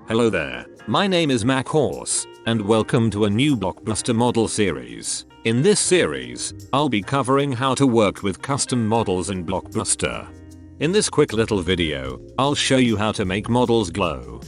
Hello there, my name is McHorse, and welcome to a new Blockbuster model series. In this series, I'll be covering how to work with custom models in Blockbuster. In this quick little video, I'll show you how to make models glow.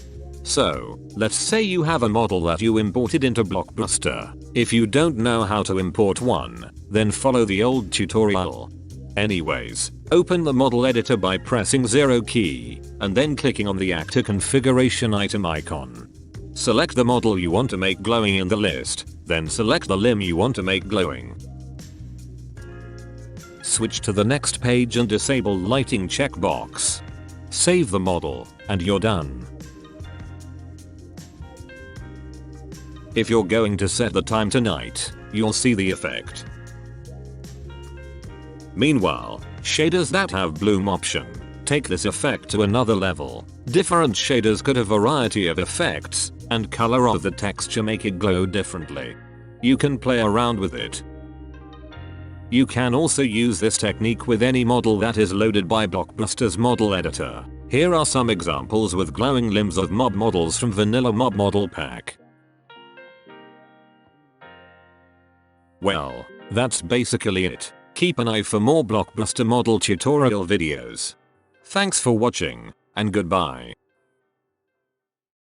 So, let's say you have a model that you imported into Blockbuster. If you don't know how to import one, then follow the old tutorial. Anyways, open the model editor by pressing 0 key, and then clicking on the actor configuration item icon. Select the model you want to make glowing in the list, then select the limb you want to make glowing. Switch to the next page and disable lighting checkbox. Save the model, and you're done. If you're going to set the time to night, you'll see the effect. Meanwhile, shaders that have bloom option take this effect to another level. Different shaders could have a variety of effects, and color of the texture make it glow differently. You can play around with it. You can also use this technique with any model that is loaded by Blockbuster's model editor. Here are some examples with glowing limbs of mob models from Vanilla Mob Model Pack. Well, that's basically it. Keep an eye for more Blockbuster model tutorial videos. Thanks for watching, and goodbye.